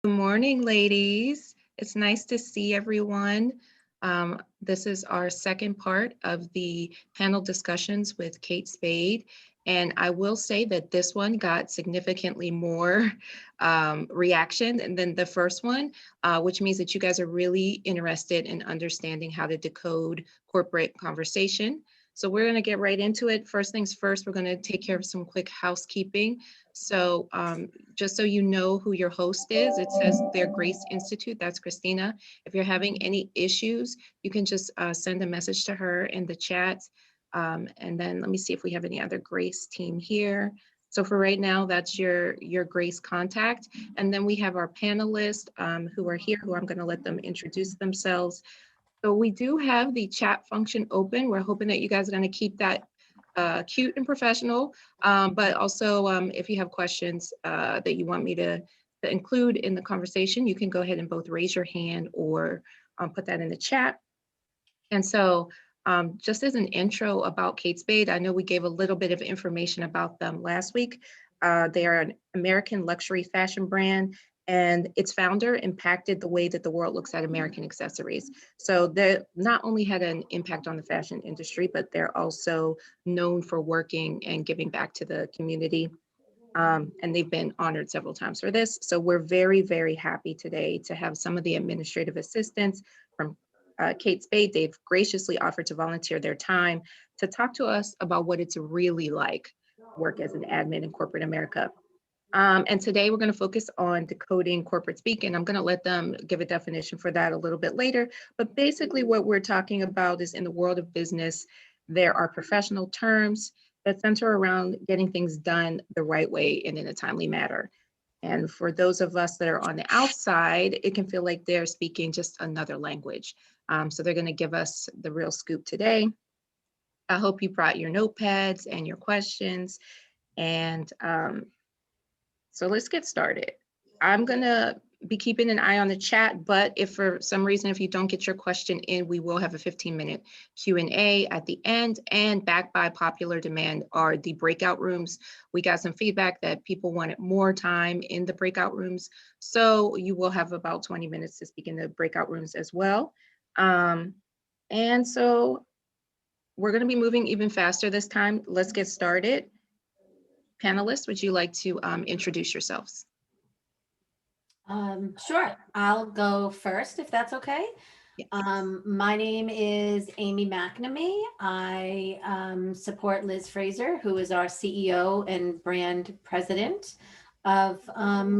Good morning, ladies. It's nice to see everyone. This is our second part of the panel discussions with Kate Spade. And I will say that this one got significantly more reaction than the first one, which means that you guys are really interested in understanding how to decode corporate conversation. So we're going to get right into it. First things first, we're going to take care of some quick housekeeping. So just so you know who your host is, it says their Grace Institute, that's Christina. If you're having any issues, you can just send a message to her in the chat. And then let me see if we have any other Grace team here. So for right now, that's your Grace contact. And then we have our panelists who are here, who I'm gonna let them introduce themselves. So we do have the chat function open. We're hoping that you guys are gonna keep that cute and professional, but also if you have questions that you want me to include in the conversation, you can go ahead and both raise your hand or put that in the chat. And so just as an intro about Kate Spade, I know we gave a little bit of information about them last week. They are an American luxury fashion brand, and its founder impacted the way that the world looks at American accessories. So they not only had an impact on the fashion industry, but they're also known for working and giving back to the community. And they've been honored several times for this. So we're very, very happy today to have some of the administrative assistants from Kate Spade. They've graciously offered to volunteer their time to talk to us about what it's really like to work as an admin in corporate America. And today we're going to focus on decoding corporate speak, and I'm going to let them give a definition for that a little bit later. But basically what we're talking about is in the world of business, there are professional terms that center around getting things done the right way and in a timely manner. And for those of us that are on the outside, it can feel like they're speaking just another language. So they're going to give us the real scoop today. I hope you brought your notepads and your questions. And so let's get started. I'm gonna be keeping an eye on the chat, but if for some reason, if you don't get your question in, we will have a 15-minute Q&A at the end, and backed by popular demand are the breakout rooms. We got some feedback that people wanted more time in the breakout rooms. So you will have about 20 minutes to speak in the breakout rooms as well. And so we're gonna be moving even faster this time. Let's get started. Panelists, would you like to introduce yourselves? Sure, I'll go first if that's okay. Yes. My name is Amy McNamee. I support Liz Fraser, who is our CEO and brand president of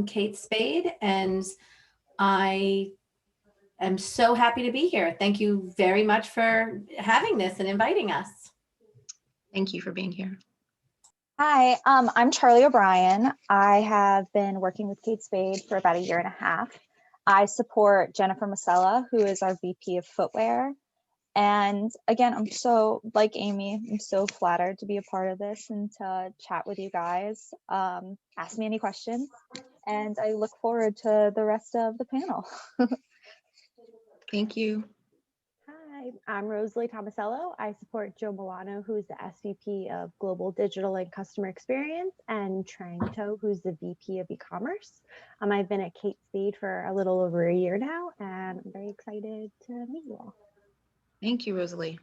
Kate Spade, and I am so happy to be here. Thank you very much for having this and inviting us. Thank you for being here. Hi, I'm Charlie O'Brien. I have been working with Kate Spade for about 1.5 years. I support Jennifer Masella, who is our VP of footwear. And again, I'm so, like Amy, I'm so flattered to be a part of this and to chat with you guys. Ask me any questions, and I look forward to the rest of the panel. Thank you. Hi, I'm Rosalie Tomasello. I support Joe Milano, who's the SVP of Global Digital and Customer Experience, and Trang To, who's the VP of E-commerce. I've been at Kate Spade for a little over 1 year now, and I'm very excited to meet you all. Thank you, Rosalie.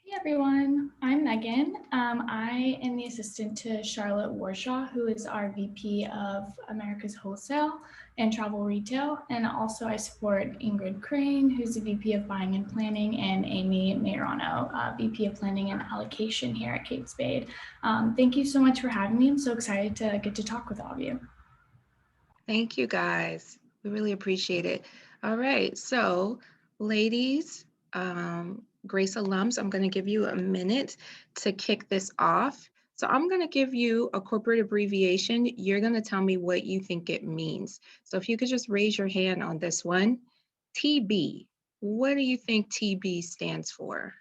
Hey everyone, I'm Megan. I am the assistant to Charlotte Warshaw, who is our VP of America's Wholesale and Travel Retail. And also I support Ingrid Crane, who's the VP of Buying and Planning, and Amy Mayrano, VP of Planning and Allocation here at Kate Spade. Thank you so much for having me. I'm so excited to get to talk with all of you. Thank you, guys. We really appreciate it. All right, so ladies, Grace alums, I'm going to give you a minute to kick this off. So I'm going to give you a corporate abbreviation. You're going to tell me what you think it means. So if you could just raise your hand on this one. TB, what do you think TB stands for?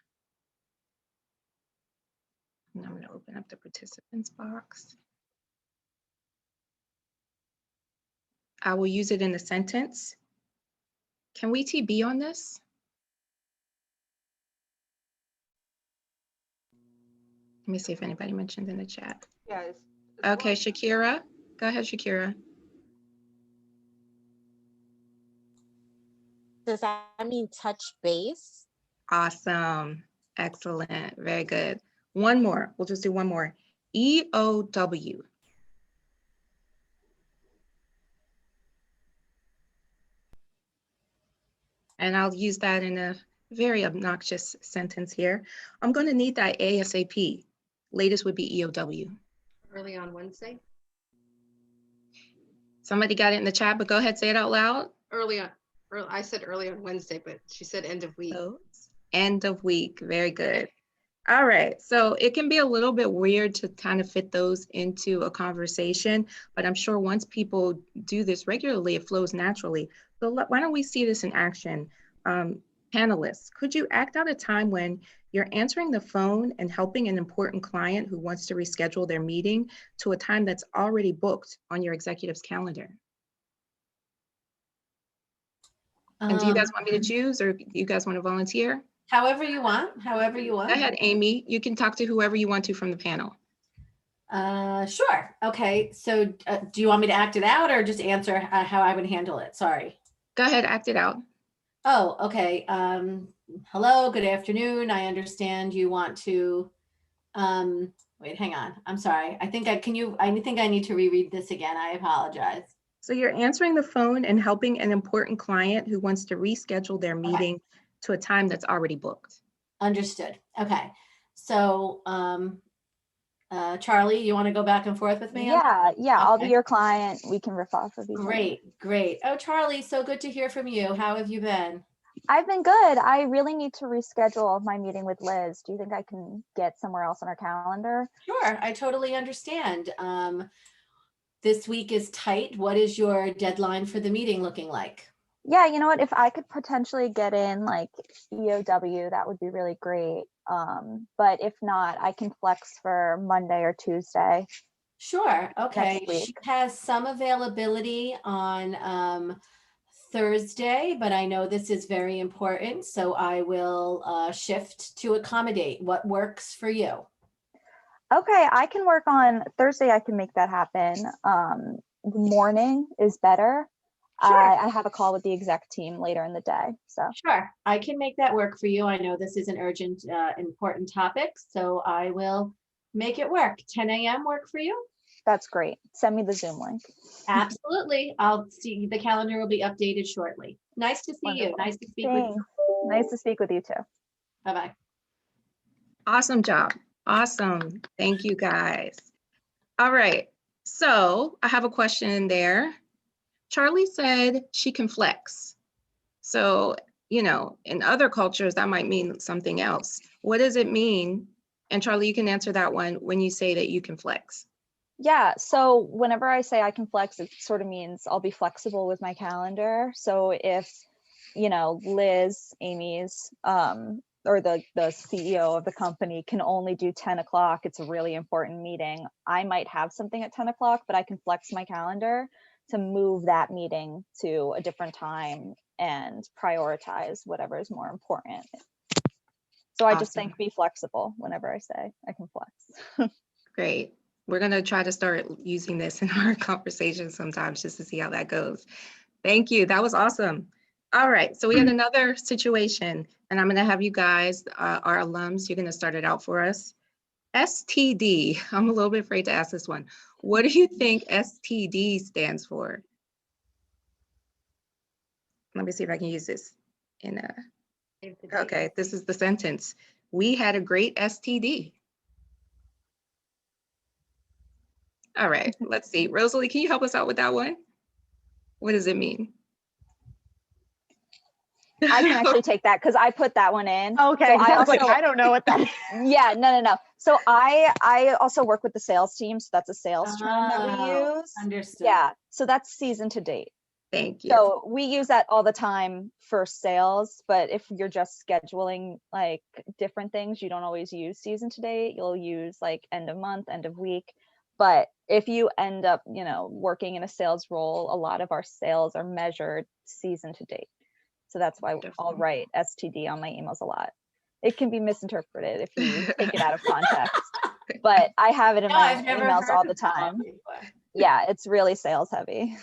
And I'm going to open up the participants box. I will use it in a sentence. Can we TB on this? Let me see if anybody mentioned in the chat. Yes. Okay, Shakira. Go ahead, Shakira. Does that mean touch base? Awesome. Excellent. Very good. One more. We'll just do one more. EOW. And I'll use that in a very obnoxious sentence here. I'm going to need that ASAP. Latest would be EOW. Early on Wednesday. Somebody got it in the chat, but go ahead, say it out loud. I said early on Wednesday, but she said end of week. So, end of week. Very good. All right. So it can be a little bit weird to kind of fit those into a conversation, but I'm sure once people do this regularly, it flows naturally. So why don't we see this in action? Panelists, could you act out a time when you're answering the phone and helping an important client who wants to reschedule their meeting to a time that's already booked on your executive's calendar? And do you guys want me to choose, or do you guys want to volunteer? However you want, however you want. Go ahead, Amy. You can talk to whoever you want to from the panel. Sure. Okay. So do you want me to act it out or just answer how I would handle it? Sorry. Go ahead, act it out. Oh, okay. Hello, good afternoon. I understand you want to, wait, hang on. I'm sorry. I think I need to reread this again. I apologize. So you're answering the phone and helping an important client who wants to reschedule their meeting to a time that's already booked. Understood. Okay. So, Charlie, you want to go back and forth with me? Yeah, I'll be Okay. your client. We can riff off of each other. Great. Oh, Charlie, so good to hear from you. How have you been? I've been good. I really need to reschedule my meeting with Liz. Do you think I can get somewhere else on our calendar? Sure, I totally understand. This week is tight. What is your deadline for the meeting looking like? Yeah, you know what? If I could potentially get in like EOW, that would be really great. But if not, I can flex for Monday or Tuesday. Sure. Okay. Next week. She has some availability on Thursday, but I know this is very important, so I will shift to accommodate what works for you. Okay, I can work on Thursday. I can make that happen. The morning is better. Sure. I have a call with the exec team later in the day. So Sure, I can make that work for you. I know this is an urgent, important topic, so I will make it work. 10 a.m. work for you? that's great. Send me the Zoom link. Absolutely. I'll see, the calendar will be updated shortly. Nice to see you. Wonderful. Nice to speak with you. Thanks. Nice to speak with you too. Bye-bye. Awesome job. Awesome. Thank you, guys. All right. So I have a question in there. Charlie said she can flex. So, you know, in other cultures, that might mean something else. What does it mean? And Charlie, you can answer that one when you say that you can flex. Yeah, so whenever I say I can flex, it sort of means I'll be flexible with my calendar. So if, you know, Liz, Amy's, or the CEO of the company can only do 10 o'clock, it's a really important meeting. I might have something at 10 o'clock, but I can flex my calendar to move that meeting to a different time and prioritize whatever is more important. So I just Awesome. think be flexible whenever I say I can flex. Great. We're going to try to start using this in our conversations sometimes just to see how that goes. Thank you. That was awesome. All right. So we had another situation, and I'm going to have you guys, our alums, you're going to start it out for us. STD. I'm a little bit afraid to ask this one. What do you think STD stands for? Let me see if I can use this in a, okay, this is the sentence. We had a great STD. All right, let's see. Rosalie, can you help us out with that one? What does it mean? I can actually take that because I put that one in. Okay, So I was like, I don't know what that is. Yeah, no. So I also work with the sales team. So that's a sales term that we Oh, use. understood. Yeah, so that's season to date. Thank you. So we use that all the time for sales, but if you're just scheduling like different things, you don't always use season to date. You'll use like end of month, end of week. But if you end up, you know, working in a sales role, a lot of our sales are measured season to date. So that's why I'll write STD on my emails a lot. It can be misinterpreted if you take it out of context, but I have it in my I've never emails heard all of the that one time. before. Yeah, it's really sales heavy.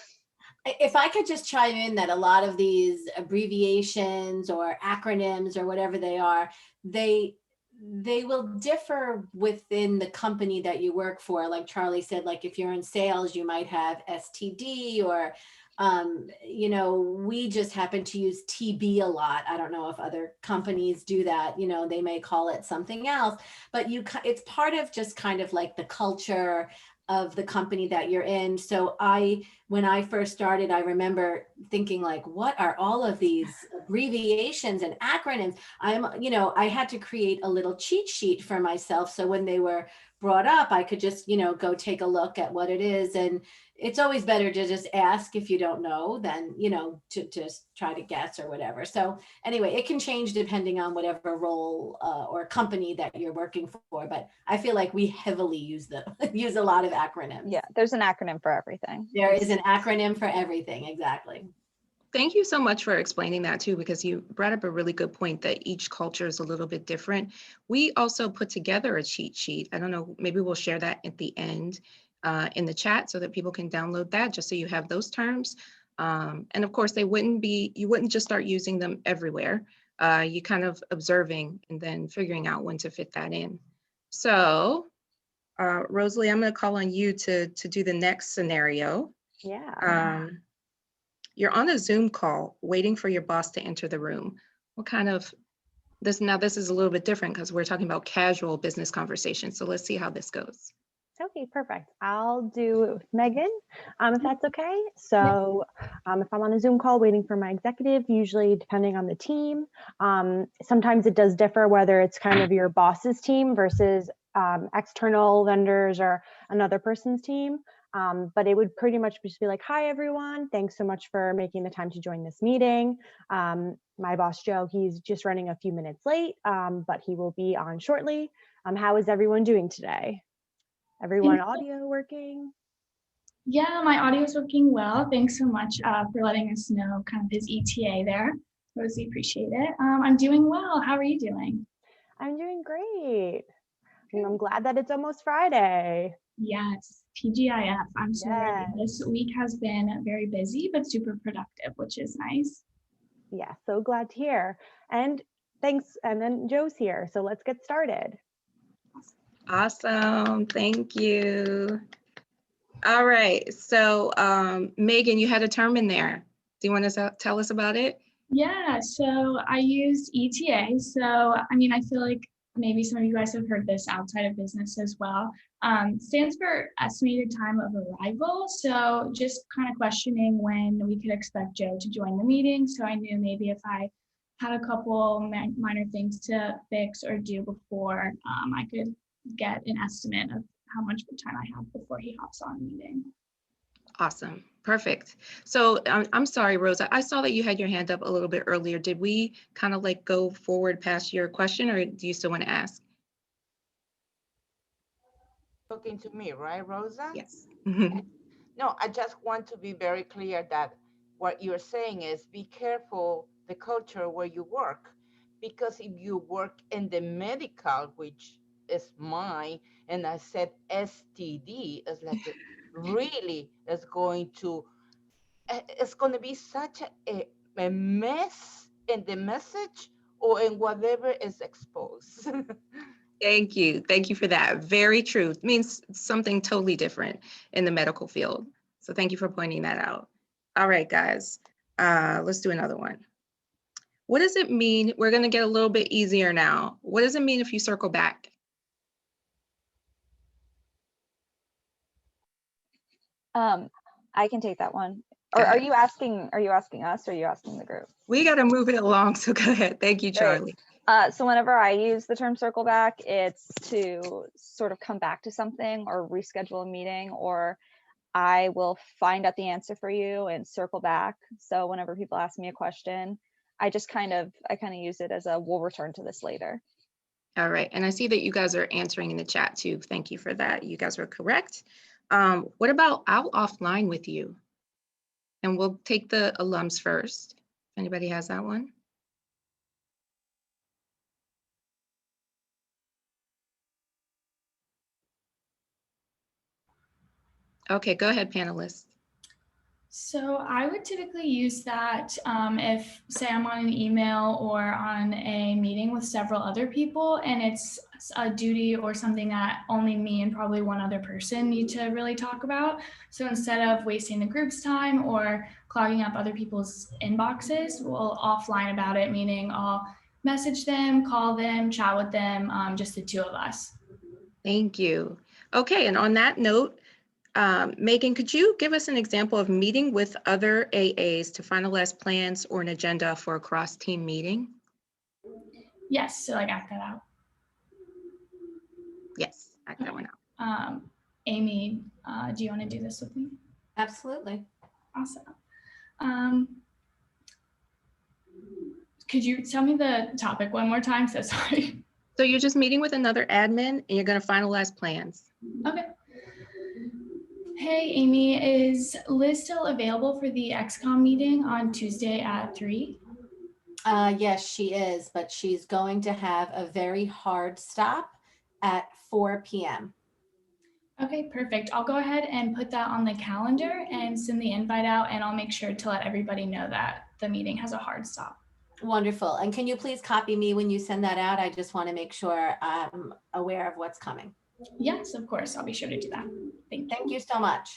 If I could just chime in that a lot of these abbreviations or acronyms or whatever they are, they will differ within the company that you work for. Like Charlie said, like if you're in sales, you might have STD or you know, we just happen to use TB a lot. I don't know if other companies do that. You know, they may call it something else, but it's part of just kind of like the culture of the company that you're in. So when I first started, I remember thinking like, what are all of these abbreviations and acronyms? You know, I had to create a little cheat sheet for myself. So when they were brought up, I could just, you know, go take a look at what it is. And it's always better to just ask if you don't know than, you know, to just try to guess or whatever. So anyway, it can change depending on whatever role or company that you're working for. But I feel like we heavily use use a lot of acronyms. Yeah, there's an acronym for everything. There is an acronym for everything. Exactly. Thank you so much for explaining that too, because you brought up a really good point that each culture is a little bit different. We also put together a cheat sheet. I don't know, maybe we'll share that at the end in the chat so that people can download that just so you have those terms. And of course, you wouldn't just start using them everywhere. You kind of observing and then figuring out when to fit that in. So Rosalie, I'm going to call on you to do the next scenario. Yeah. You're on a Zoom call waiting for your boss to enter the room. What kind of this is a little bit different because we're talking about casual business conversations. So let's see how this goes. Okay, perfect. I'll do it with Megan, if that's okay. So if I'm on a Zoom call waiting for my executive, usually depending on the team, sometimes it does differ whether it's kind of your boss's team versus external vendors or another person's team. But it would pretty much just be like, hi, everyone. Thanks so much for making the time to join this meeting. My boss, Joe, he's just running a few minutes late, but he will be on shortly. How is everyone doing today? Everyone audio working? Yeah, my audio is working well. Thanks so much for letting us know kind of his ETA there. Rosie, appreciate it. I'm doing well. How are you doing? I'm doing great. I'm glad that it's almost Friday. Yes, TGIF. I'm so ready. Yes. This week has been very busy, but super productive, which is nice. Yeah, so glad to hear. And thanks. And then Joe's here. So let's get started. Awesome. Thank you. All right. So Megan, you had a term in there. Do you want to tell us about it? Yeah, so I used ETA. So, I mean, I feel like maybe some of you guys have heard this outside of business as well. Stands for estimated time of arrival. So just kind of questioning when we could expect Joe to join the meeting. So I knew maybe if I had a couple minor things to fix or do before, I could get an estimate of how much time I have before he hops on the meeting. Awesome. Perfect. So I'm sorry, Rosa. I saw that you had your hand up a little bit earlier. Did we kind of like go forward past your question, or do you still want to ask? Talking to me, right, Rosa? Yes. No, I just want to be very clear that what you're saying is be careful the culture where you work, because if you work in the medical, which is mine, and I said STD, is like really is going to, it's going to be such a mess in the message or in whatever is exposed. Thank you. Thank you for that. Very true. It means something totally different in the medical field. So thank you for pointing that out. All right, guys, let's do another one. What does it mean? We're going to get a little bit easier now. What does it mean if you circle back? I can take that one. Or are you asking us or are you asking the group? We got to move it along. So go ahead. Thank you, Charlie. So whenever I use the term circle back, it's to sort of come back to something or reschedule a meeting, or I will find out the answer for you and circle back. So whenever people ask me a question, I kind of use it as a we'll return to this later. All right. And I see that you guys are answering in the chat too. Thank you for that. You guys were correct. What about I'll offline with you? And we'll take the alums first. If anybody has that one. Okay, go ahead, panelists. So I would typically use that if, say, I'm on an email or on a meeting with several other people, and it's a duty or something that only me and probably one other person need to really talk about. So instead of wasting the group's time or clogging up other people's inboxes, we'll offline about it, meaning I'll message them, call them, chat with them, just the two of us. Thank you. Okay, and on that note, Megan, could you give us an example of meeting with other AAs to finalize plans or an agenda for a cross-team meeting? Yes, so like act that out. Yes, act that one out. Amy, do you want to do this with me? Absolutely. Awesome. Could you tell me the topic one more time? So sorry. So you're just meeting with another admin and you're going to finalize plans. Okay. Hey, Amy, is Liz still available for the XCOM meeting on Tuesday at 3? Yes, she is, but she's going to have a very hard stop at 4 p.m. Okay, perfect. I'll go ahead and put that on the calendar and send the invite out, and I'll make sure to let everybody know that the meeting has a hard stop. Wonderful. And can you please copy me when you send that out? I just want to make sure I'm aware of what's coming. Yes, of course. I'll be sure to do that. Thank you. Thank you so much.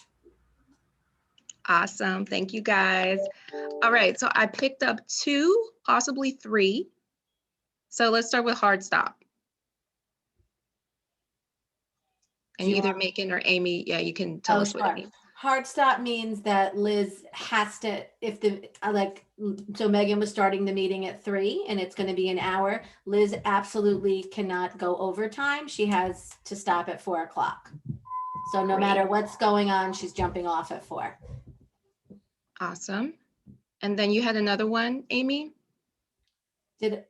Awesome. Thank you, guys. All right. So I picked up 2, possibly 3. So let's start with hard stop. And either Megan or Amy, yeah, you can tell us what it means. Hard stop means that Liz has to, if the, so Megan was starting the meeting at 3 and it's going to be an hour. Liz absolutely cannot go overtime. She has to stop at 4 o'clock. So no matter what's going on, she's jumping off at 4. Awesome. And then you had another one, Amy? Did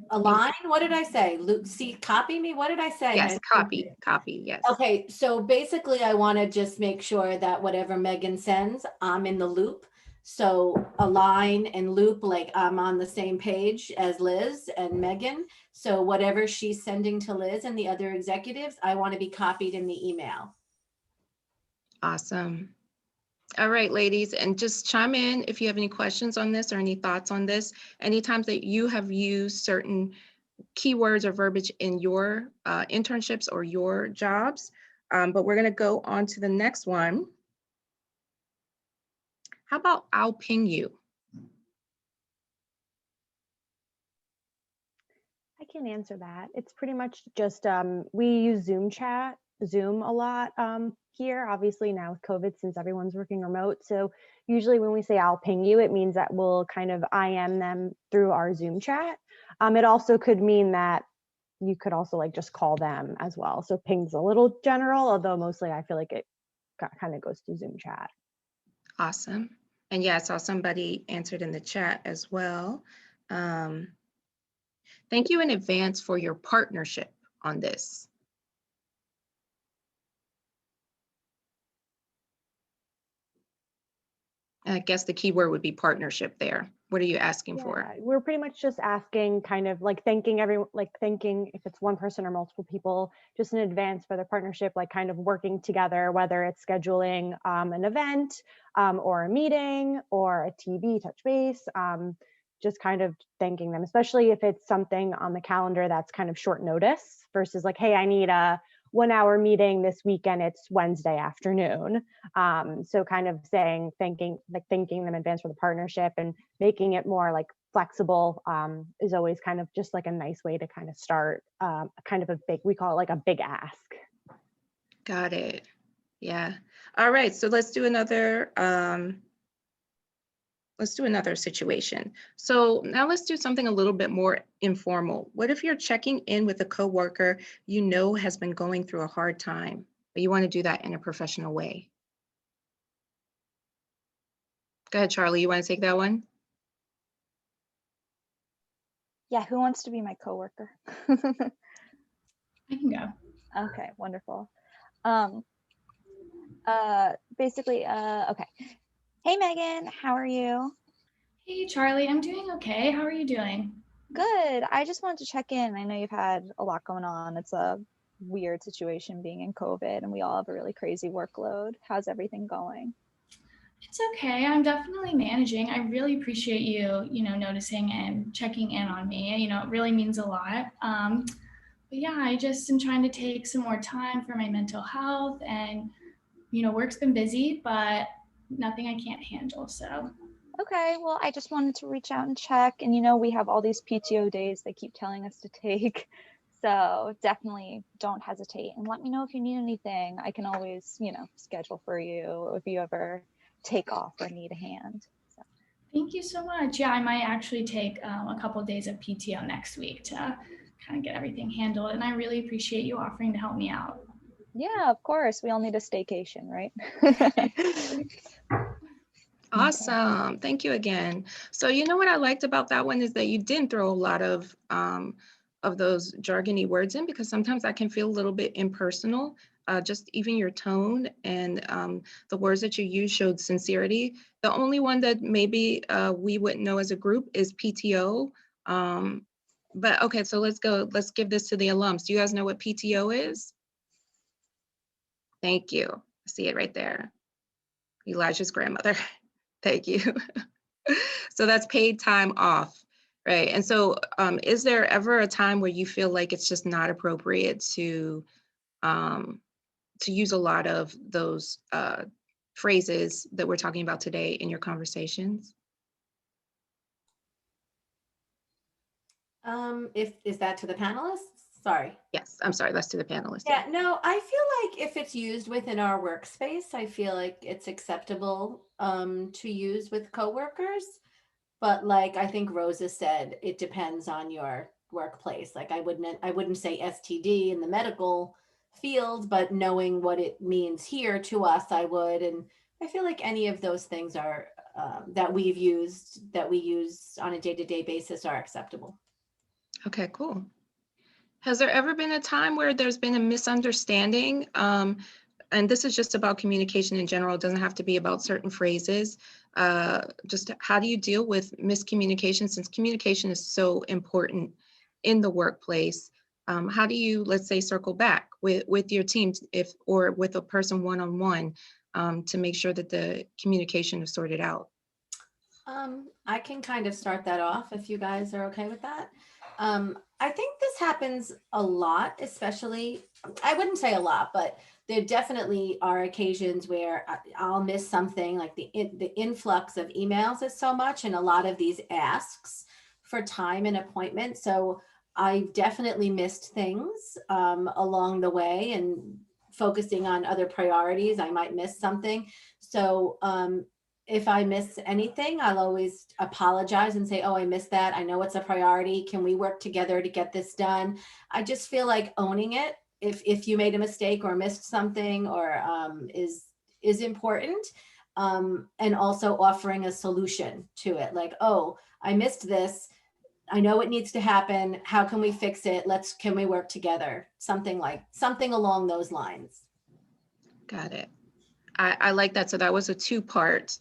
align? What did I say? See, copy me? What did I say? Yes, copy, yes. Okay, so basically I want to just make sure that whatever Megan sends, I'm in the loop. So align and loop, like I'm on the same page as Liz and Megan. So whatever she's sending to Liz and the other executives, I want to be copied in the email. Awesome. All right, ladies, and just chime in if you have any questions on this or any thoughts on this. Anytime that you have used certain keywords or verbiage in your internships or your jobs, but we're going to go on to the next one. How about I'll ping you? I can answer that. It's pretty much just we use Zoom a lot here, obviously now with COVID, since everyone's working remote. So usually when we say I'll ping you, it means that we'll kind of IM them through our Zoom chat. It also could mean that you could also like just call them as well. So ping's a little general, although mostly I feel like it kind of goes to Zoom chat. Awesome. And yeah, I saw somebody answered in the chat as well. Thank you in advance for your partnership on this. I guess the key word would be partnership there. What are you asking for? We're pretty much just asking, kind of like thanking everyone, like thanking if it's one person or multiple people, just in advance for their partnership, like kind of working together, whether it's scheduling an event or a meeting or a TV touch base, just kind of thanking them, especially if it's something on the calendar that's kind of short notice versus like, hey, I need a 1-hour meeting this weekend, it's Wednesday afternoon. So kind of saying, thanking them in advance for the partnership and making it more like flexible is always kind of just like a nice way to kind of start kind of a big, we call it like a big ask. Got it. Yeah. All right. So let's do another situation. So now let's do something a little bit more informal. What if you're checking in with a coworker you know has been going through a hard time, but you want to do that in a professional way? Go ahead, Charlie. You want to take that one? Yeah, who wants to be my coworker? I can go. Okay, wonderful. Basically, okay. Hey, Megan, how are you? Hey, Charlie, I'm doing okay. How are you doing? Good. I just wanted to check in. I know you've had a lot going on. It's a weird situation being in COVID, and we all have a really crazy workload. How's everything going? It's okay. I'm definitely managing. I really appreciate you, noticing and checking in on me. It really means a lot. But yeah, I just am trying to take some more time for my mental health, and work's been busy, but nothing I can't handle. So Okay, well, I just wanted to reach out and check. And we have all these PTO days they keep telling us to take. So definitely don't hesitate and let me know if you need anything. I can always, schedule for you if you ever take off or need a hand. So. thank you so much. Yeah, I might actually take a couple of days of PTO next week to kind of get everything handled. And I really appreciate you offering to help me out. Yeah, of course. We all need a staycation, right? Awesome. Thank you again. So what I liked about that one is that you didn't throw a lot of those jargony words in, because sometimes that can feel a little bit impersonal. Just even your tone and the words that you use showed sincerity. The only one that maybe we wouldn't know as a group is PTO. But okay, so let's go. Let's give this to the alums. Do you guys know what PTO is? Thank you. I see it right there. Elijah's grandmother. Thank you. So that's paid time off, right? And so is there ever a time where you feel like it's just not appropriate to use a lot of those phrases that we're talking about today in your conversations? Is that to the panelists? Sorry. Yes, I'm sorry, that's to the panelists. Yeah, no, I feel like if it's used within our workspace, I feel like it's acceptable to use with coworkers. But like I think Rosa said, it depends on your workplace. Like I wouldn't say STD in the medical field, but knowing what it means here to us, I would. And I feel like any of those things are that we use on a day-to-day basis are acceptable. Okay, cool. Has there ever been a time where there's been a misunderstanding? And this is just about communication in general. It doesn't have to be about certain phrases. Just how do you deal with miscommunication, since communication is so important in the workplace? How do you, let's say, circle back with your team or with a person one-on-one to make sure that the communication is sorted out? I can kind of start that off if you guys are okay with that. I think this happens a lot, especially, I wouldn't say a lot, but there definitely are occasions where I'll miss something, like the influx of emails is so much, and a lot of these asks for time and appointment. So I definitely missed things along the way, and focusing on other priorities, I might miss something. So if I miss anything, I'll always apologize and say, oh, I missed that. I know it's a priority. Can we work together to get this done? I just feel like owning it. If you made a mistake or missed something or is important, and also offering a solution to it. Like, oh, I missed this. I know it needs to happen. How can we fix it? Can we work together? Something along those lines. Got it. I like that. So that was a two-part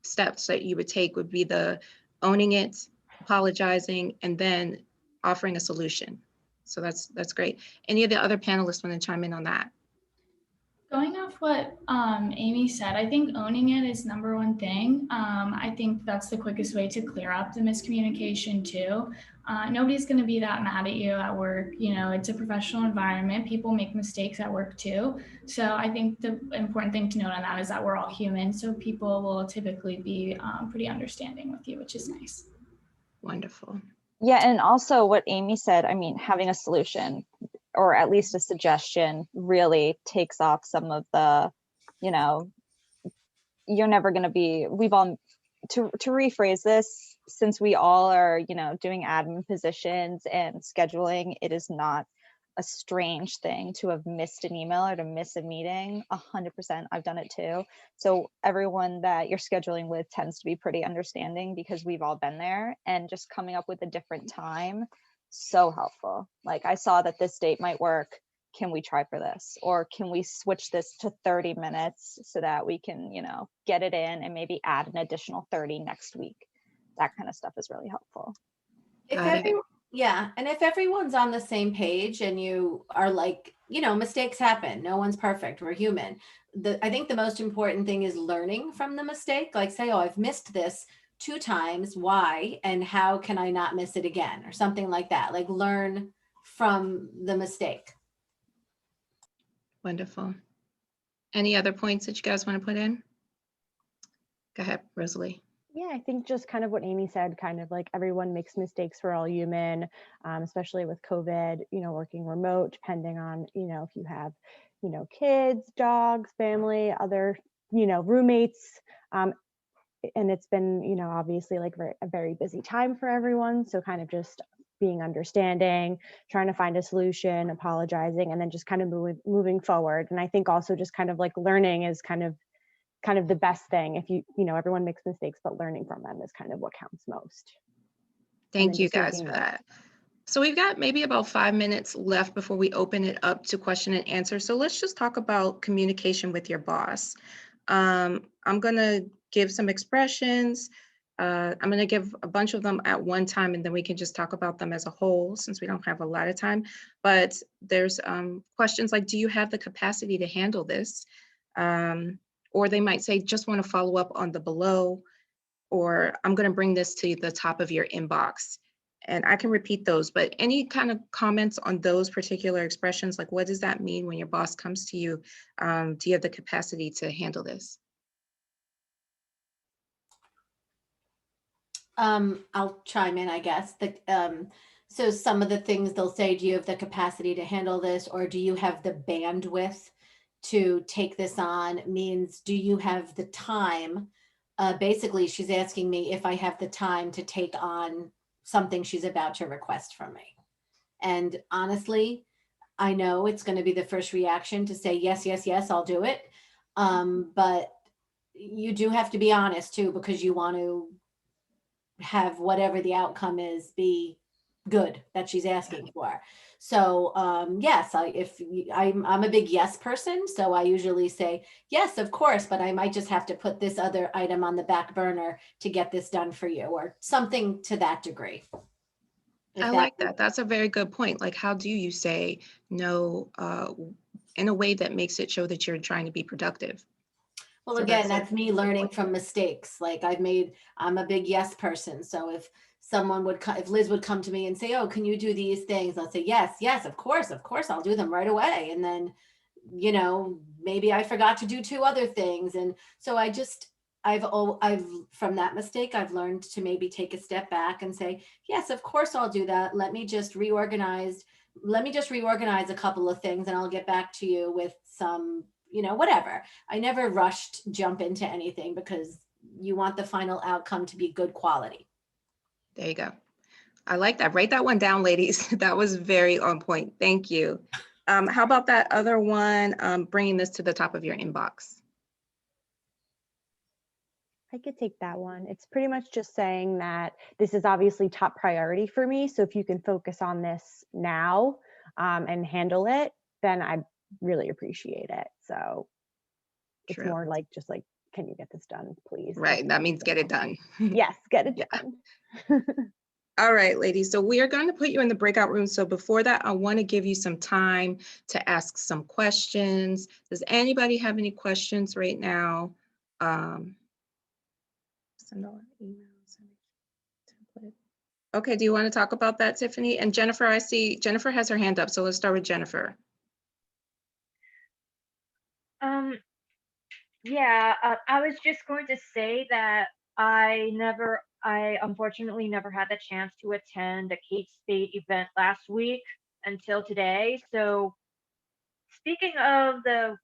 steps that you would take, would be the owning it, apologizing, and then offering a solution. So that's great. Any of the other panelists want to chime in on that? Going off what Amy said, I think owning it is number one thing. I think that's the quickest way to clear up the miscommunication too. Nobody's going to be that mad at you at work. It's a professional environment. People make mistakes at work too. So I think the important thing to note on that is that we're all human. So people will typically be pretty understanding with you, which is nice. Wonderful. Yeah, and also what Amy said, I mean, having a solution or at least a suggestion really takes off some of the, you're never going to be, to rephrase this, since we all are, doing admin positions and scheduling, it is not a strange thing to have missed an email or to miss a meeting. 100%, I've done it too. So everyone that you're scheduling with tends to be pretty understanding because we've all been there, and just coming up with a different time, so helpful. Like, I saw that this date might work. Can we try for this? Or can we switch this to 30 minutes so that we can, get it in and maybe add an additional 30 next week? That kind of stuff is really helpful. Yeah, and if everyone's on the same page and you are like mistakes happen. No one's perfect. We're human. I think the most important thing is learning from the mistake. Like say, oh, I've missed this 2 times. Why? And how can I not miss it again? Or something like that. Like learn from the mistake. Wonderful. Any other points that you guys want to put in? Go ahead, Rosalie. Yeah, I think just kind of what Amy said, kind of like everyone makes mistakes, we're all human, especially with COVID, working remote, depending on, if you have, kids, dogs, family, other, roommates. And it's been, obviously like a very busy time for everyone. So kind of just being understanding, trying to find a solution, apologizing, and then just kind of moving forward. And I think also just kind of like learning is kind of the best thing. If everyone makes mistakes, but learning from them is kind of what counts most. Thank you guys for that. So we've got maybe about 5 minutes left before we open it up to question and answer. So let's just talk about communication with your boss. I'm going to give some expressions. I'm going to give a bunch of them at one time, and then we can just talk about them as a whole since we don't have a lot of time. But there's questions like, do you have the capacity to handle this? Or they might say, just want to follow up on the below, or I'm going to bring this to the top of your inbox. And I can repeat those, but any kind of comments on those particular expressions, like what does that mean when your boss comes to you? Do you have the capacity to handle this? I'll chime in, I guess. So some of the things they'll say, do you have the capacity to handle this, or do you have the bandwidth to take this on, means do you have the time? Basically, she's asking me if I have the time to take on something she's about to request from me. And honestly, I know it's going to be the first reaction to say, yes, yes, yes, I'll do it. But you do have to be honest too, because you want to have whatever the outcome is be good that she's asking for. So yes, I'm a big yes person, so I usually say yes, of course, but I might just have to put this other item on the back burner to get this done for you, or something to that degree. I like that. That's a very good point. Like, how do you say no in a way that makes it show that you're trying to be productive? Well, again, that's me learning from mistakes. Like I'm a big yes person. So if Liz would come to me and say, oh, can you do these things? I'll say, yes, yes, of course, I'll do them right away. And then, maybe I forgot to do 2 other things. And so I've from that mistake, I've learned to maybe take a step back and say, yes, of course I'll do that. Let me just reorganize a couple of things and I'll get back to you with some, whatever. I never rushed jump into anything because you want the final outcome to be good quality. There you go. I like that. Write that one down, ladies. That was very on point. Thank you. How about that other one, bringing this to the top of your inbox? I could take that one. It's pretty much just saying that this is obviously top priority for me. So if you can focus on this now and handle it, then I really appreciate it. So it's more like, just like, can you get this done, please? Right. That means get it done. Yes, get it done. All right, ladies. So we are going to put you in the breakout room. So before that, I want to give you some time to ask some questions. Does anybody have any questions right now? Send all emails. Okay, do you want to talk about that, Tiffany? And Jennifer, I see Jennifer has her hand up. So let's start with Jennifer. Yeah, I was just going to say that I unfortunately never had the chance to attend the Kate Spade event last week until today. So speaking of the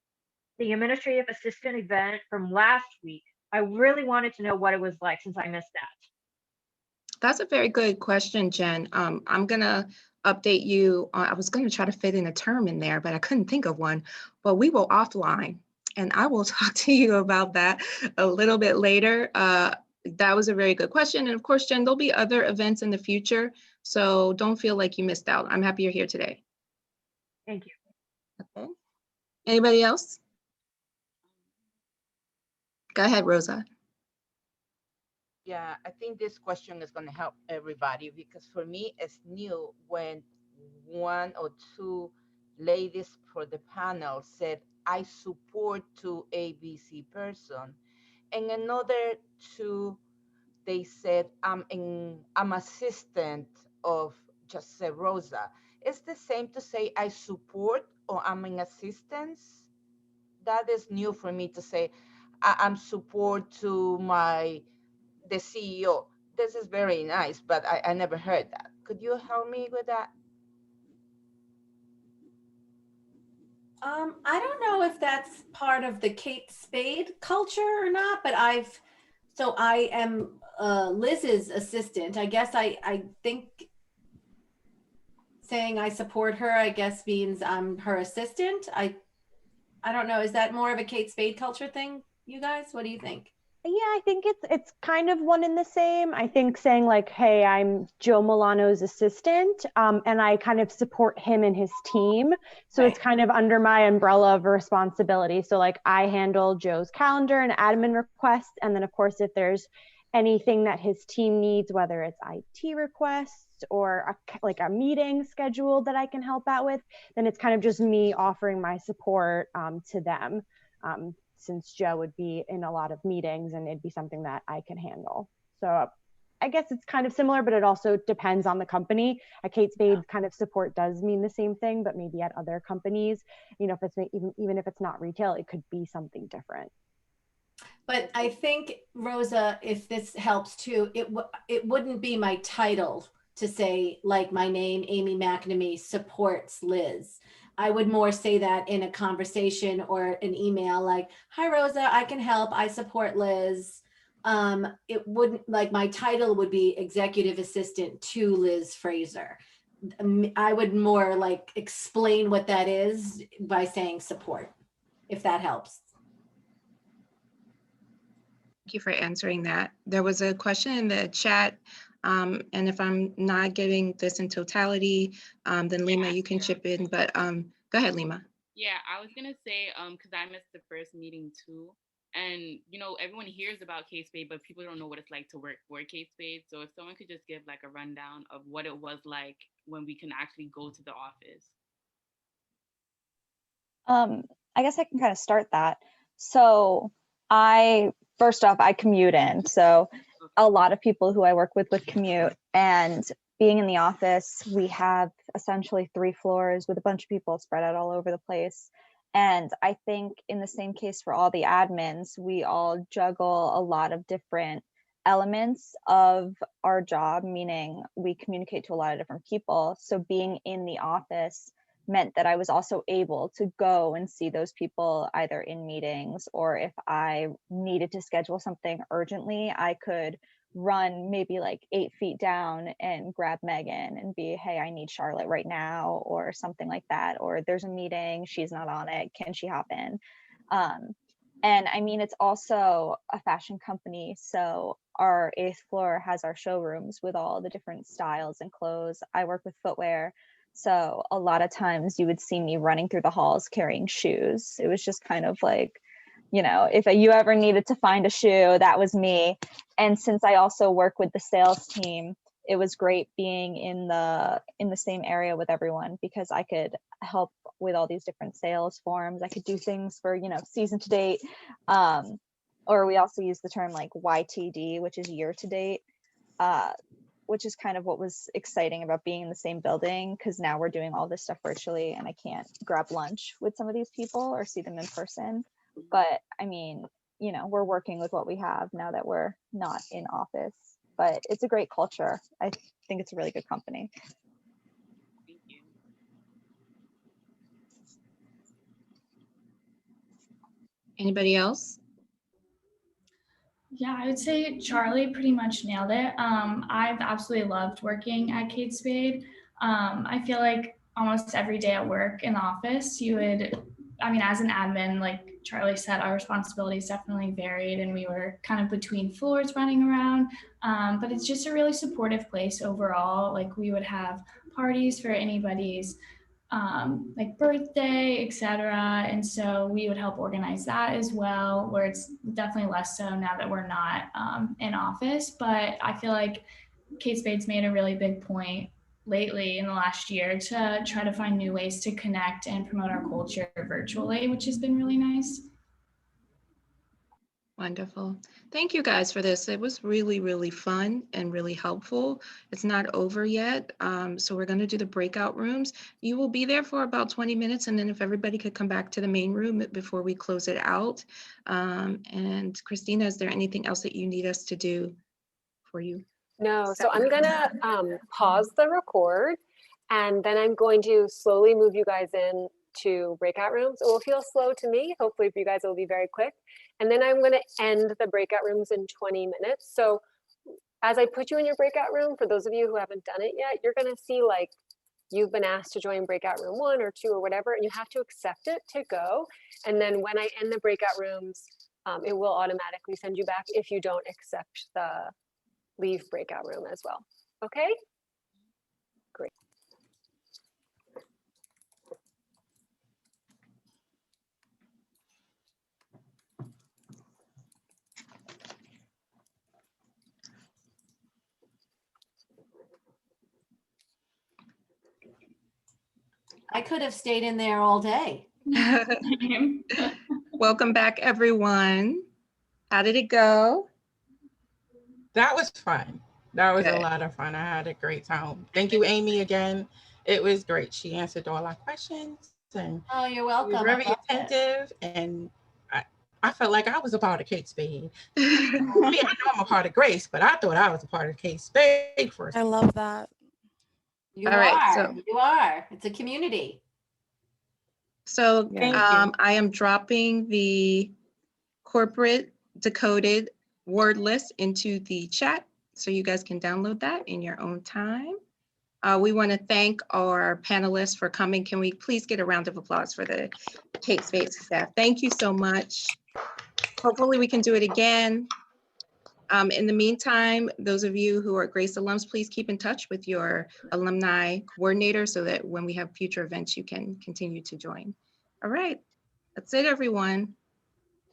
administrative assistant event from last week, I really wanted to know what it was like since I missed that. That's a very good question, Jen. I'm going to update you. I was going to try to fit in a term in there, but I couldn't think of one. But we will offline, and I will talk to you about that a little bit later. That was a very good question. And of course, Jen, there'll be other events in the future, so don't feel like you missed out. I'm happy you're here today. Thank you. Okay. Anybody else? Go ahead, Rosa. Yeah, I think this question is going to help everybody because for me, it's new when 1 or 2 ladies for the panel said, I support to ABC person. And another two, they said, I'm assistant of just say Rosa. It's the same to say I support or I'm in assistance. That is new for me to say I'm support to the CEO. This is very nice, but I never heard that. Could you help me with that? I don't know if that's part of the Kate Spade culture or not, but so I am Liz's assistant. I guess I think saying I support her, I guess means I'm her assistant. I don't know. Is that more of a Kate Spade culture thing, you guys? What do you think? Yeah, I think it's kind of one and the same. I think saying like, hey, I'm Joe Milano's assistant, and I kind of support him and his team. So Right. it's kind of under my umbrella of responsibility. So like I handle Joe's calendar and admin requests. And then of course, if there's anything that his team needs, whether it's IT requests or like a meeting schedule that I can help out with, then it's kind of just me offering my support to them. Since Joe would be in a lot of meetings and it'd be something that I can handle. So I guess it's kind of similar, but it also depends on the company. At Kate Spade, kind of support does mean the same thing, but maybe at other companies, if it's even if it's not retail, it could be something different. But I think, Rosa, if this helps too, it wouldn't be my title to say like my name, Amy McNamee, supports Liz. I would more say that in a conversation or an email like, hi, Rosa, I can help. I support Liz. It wouldn't, like my title would be executive assistant to Liz Fraser. I would more like explain what that is by saying support, if that helps. Thank you for answering that. There was a question in the chat, and if I'm not getting this in totality, then Lima, you can chip in, but go ahead, Lima. Yeah, I was gonna say, because I missed the first meeting too, and everyone hears about Kate Spade, but people don't know what it's like to work for Kate Spade. So if someone could just give like a rundown of what it was like when we can actually go to the office. I guess I can kind of start that. So first off, I commute in. So a lot of people who I work with would commute, and being in the office, we have essentially 3 floors with a bunch of people spread out all over the place. And I think in the same case for all the admins, we all juggle a lot of different elements of our job, meaning we communicate to a lot of different people. So being in the office meant that I was also able to go and see those people either in meetings, or if I needed to schedule something urgently, I could run maybe like 8 feet down and grab Megan and be, hey, I need Charlotte right now, or something like that. Or there's a meeting, she's not on it, can she hop in? And I mean, it's also a fashion company. So our 8th floor has our showrooms with all the different styles and clothes. I work with footwear. So a lot of times you would see me running through the halls carrying shoes. It was just kind of like, if you ever needed to find a shoe, that was me. And since I also work with the sales team, it was great being in the same area with everyone, because I could help with all these different sales forms. I could do things for, season to date. Or we also use the term like YTD, which is year to date. Which is kind of what was exciting about being in the same building, because now we're doing all this stuff virtually and I can't grab lunch with some of these people or see them in person. But I mean, we're working with what we have now that we're not in office, but it's a great culture. I think it's a really good company. Thank you. Anybody else? Yeah, I would say Charlie pretty much nailed it. I've absolutely loved working at Kate Spade. I feel like almost every day at work in the office, as an admin, like Charlie said, our responsibilities definitely varied and we were kind of between floors running around. But it's just a really supportive place overall. Like we would have parties for anybody's like birthday, etc. And so we would help organize that as well, where it's definitely less so now that we're not in office. But I feel like Kate Spade's made a really big point lately in the last year to try to find new ways to connect and promote our culture virtually, which has been really nice. Wonderful. Thank you guys for this. It was really, really fun and really helpful. It's not over yet. So we're going to do the breakout rooms. You will be there for about 20 minutes. And then if everybody could come back to the main room before we close it out. And Christina, is there anything else that you need us to do for you? No, so I'm gonna pause the record, and then I'm going to slowly move you guys in to breakout rooms. It will feel slow to me. Hopefully for you guys, it will be very quick. And then I'm gonna end the breakout rooms in 20 minutes. So as I put you in your breakout room, for those of you who haven't done it yet, you're gonna see like you've been asked to join breakout room 1 or 2 or whatever, and you have to accept it to go. And then when I end the breakout rooms, it will automatically send you back if you don't accept the leave breakout room as well. Okay? Great. I could have stayed in there all day. Welcome back, everyone. How did it go? That was fun. That was Good. a lot of fun. I had a great time. Thank you, Amy, again. It was great. She answered all our questions and Oh, you're she welcome. was very attentive, and I felt like I was a part of Kate Spade. I mean, I know I'm a part of Grace, but I thought I was a part of Kate Spade first. I love that. You All right, are. so- You are. It's a community. So Thank you. I am dropping the corporate decoded word list into the chat so you guys can download that in your own time. We want to thank our panelists for coming. Can we please get a round of applause for the Kate Spade staff? Thank you so much. Hopefully we can do it again. In the meantime, those of you who are Grace alums, please keep in touch with your alumni coordinator so that when we have future events, you can continue to join. All right, that's it, everyone.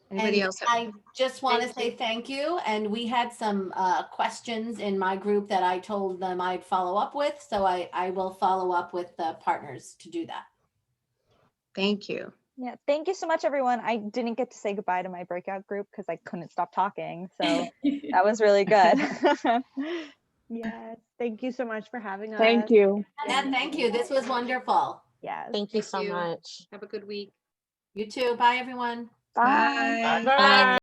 Anybody And else? I just want to say thank you. And we had some questions in my group that I told them I'd follow up with. So I will follow up with the partners to do that. Thank you. Yeah, thank you so much, everyone. I didn't get to say goodbye to my breakout group because I couldn't stop talking. So that was really good. Yes, thank you so much for having us. Thank you. And thank you. This was wonderful. Yes. Thank you so much. Have a good week. You too. Bye, everyone. Bye. Bye. Bye-bye.